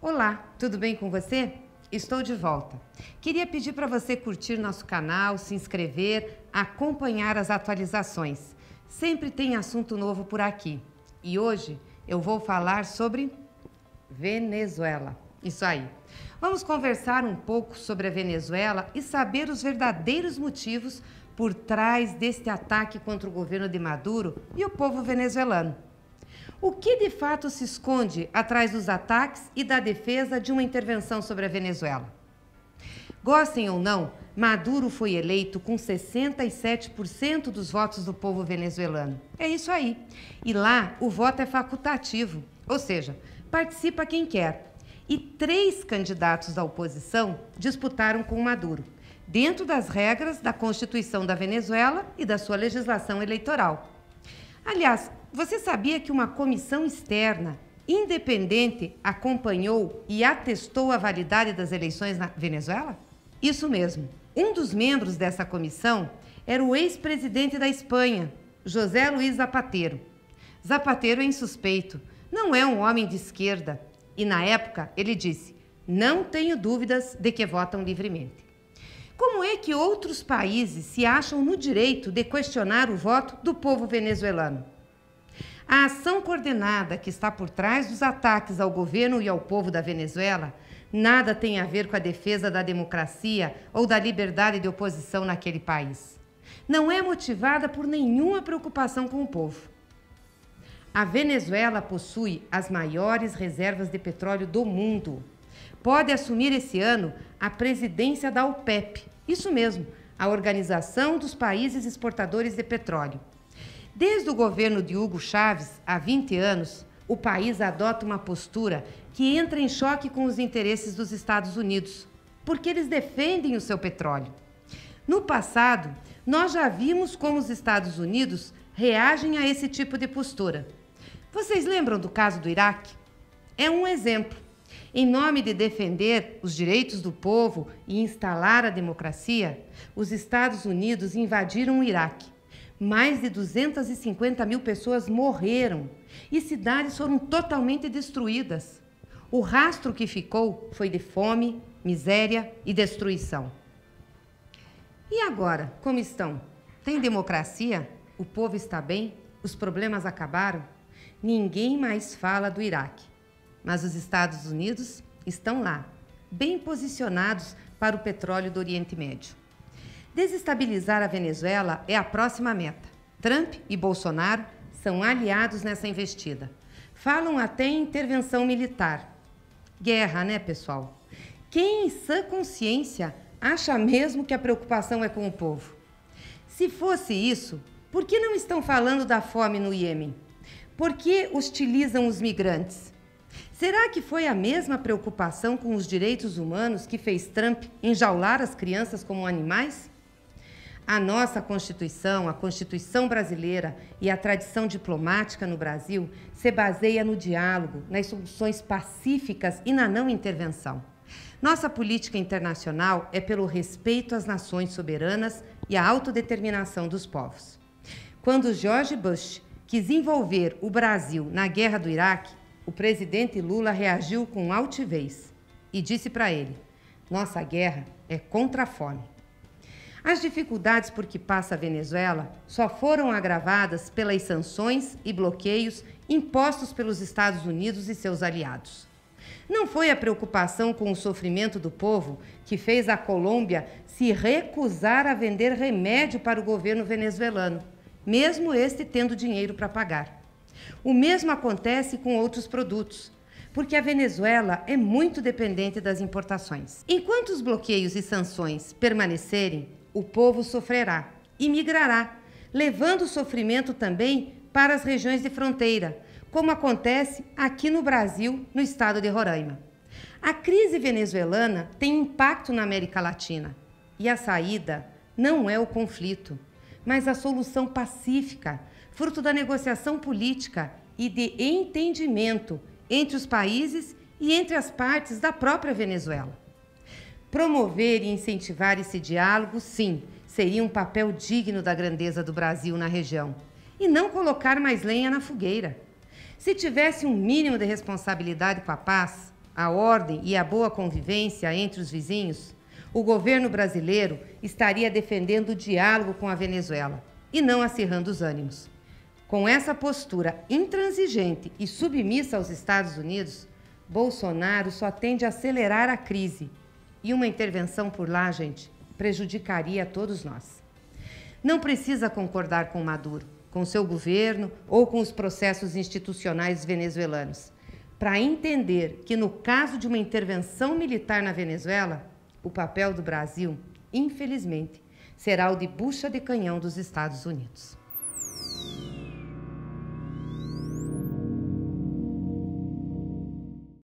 Olá, tudo bem com você? Estou de volta. Queria pedir para você curtir nosso canal, se inscrever, acompanhar as atualizações. Sempre tem assunto novo por aqui. E hoje eu vou falar sobre Venezuela. Isso aí. Vamos conversar um pouco sobre a Venezuela e saber os verdadeiros motivos por trás deste ataque contra o governo de Maduro e o povo venezuelano. O que de fato se esconde atrás dos ataques e da defesa de uma intervenção sobre a Venezuela? Gostem ou não, Maduro foi eleito com 67% dos votos do povo venezuelano. É isso aí. E lá o voto é facultativo, ou seja, participa quem quer. E 3 candidatos da oposição disputaram com Maduro, dentro das regras da Constituição da Venezuela e da sua legislação eleitoral. Aliás, você sabia que uma comissão externa, independente, acompanhou e atestou a validade das eleições na Venezuela? Isso mesmo. Um dos membros dessa comissão era o ex-presidente da Espanha, José Luiz Zapatero. Zapatero é insuspeito, não é um homem de esquerda. E na época ele disse: "Não tenho dúvidas de que votam livremente". Como é que outros países se acham no direito de questionar o voto do povo venezuelano? A ação coordenada que está por trás dos ataques ao governo e ao povo da Venezuela nada tem a ver com a defesa da democracia ou da liberdade de oposição naquele país. Não é motivada por nenhuma preocupação com o povo. A Venezuela possui as maiores reservas de petróleo do mundo. Pode assumir esse ano a presidência da OPEP, isso mesmo, a Organização dos Países Exportadores de Petróleo. Desde o governo de Hugo Chávez, há 20 anos, o país adota uma postura que entra em choque com os interesses dos Estados Unidos, porque eles defendem o seu petróleo. No passado, nós já vimos como os Estados Unidos reagem a esse tipo de postura. Vocês lembram do caso do Iraque? É um exemplo. Em nome de defender os direitos do povo e instalar a democracia, os Estados Unidos invadiram o Iraque. Mais de 250 mil pessoas morreram e cidades foram totalmente destruídas. O rastro que ficou foi de fome, miséria e destruição. E agora, como estão? Tem democracia? O povo está bem? Os problemas acabaram? Ninguém mais fala do Iraque. Mas os Estados Unidos estão lá, bem posicionados para o petróleo do Oriente Médio. Desestabilizar a Venezuela é a próxima meta. Trump e Bolsonaro são aliados nessa investida. Falam até em intervenção militar. Guerra, né, pessoal? Quem em sã consciência acha mesmo que a preocupação é com o povo? Se fosse isso, por que não estão falando da fome no Iêmen? Por que hostilizam os migrantes? Será que foi a mesma preocupação com os direitos humanos que fez Trump enjaular as crianças como animais? A nossa Constituição, a Constituição brasileira e a tradição diplomática no Brasil se baseia no diálogo, nas soluções pacíficas e na não intervenção. Nossa política internacional é pelo respeito às nações soberanas e à autodeterminação dos povos. Quando George Bush quis envolver o Brasil na guerra do Iraque, o presidente Lula reagiu com altivez e disse para ele: "Nossa guerra é contra a fome". As dificuldades por que passa a Venezuela só foram agravadas pelas sanções e bloqueios impostos pelos Estados Unidos e seus aliados. Não foi a preocupação com o sofrimento do povo que fez a Colômbia se recusar a vender remédio para o governo venezuelano, mesmo este tendo dinheiro para pagar. O mesmo acontece com outros produtos, porque a Venezuela é muito dependente das importações. Enquanto os bloqueios e sanções permanecerem, o povo sofrerá e migrará, levando o sofrimento também para as regiões de fronteira, como acontece aqui no Brasil, no estado de Roraima. A crise venezuelana tem impacto na América Latina e a saída não é o conflito, mas a solução pacífica, fruto da negociação política e de entendimento entre os países e entre as partes da própria Venezuela. Promover e incentivar esse diálogo, sim, seria um papel digno da grandeza do Brasil na região, e não colocar mais lenha na fogueira. Se tivesse um mínimo de responsabilidade com a paz, a ordem e a boa convivência entre os vizinhos, o governo brasileiro estaria defendendo o diálogo com a Venezuela e não acirrando os ânimos. Com essa postura intransigente e submissa aos Estados Unidos, Bolsonaro só tende a acelerar a crise. E uma intervenção por lá, gente, prejudicaria a todos nós. Não precisa concordar com Maduro, com seu governo ou com os processos institucionais venezuelanos, para entender que, no caso de uma intervenção militar na Venezuela, o papel do Brasil, infelizmente, será o de bucha de canhão dos Estados Unidos.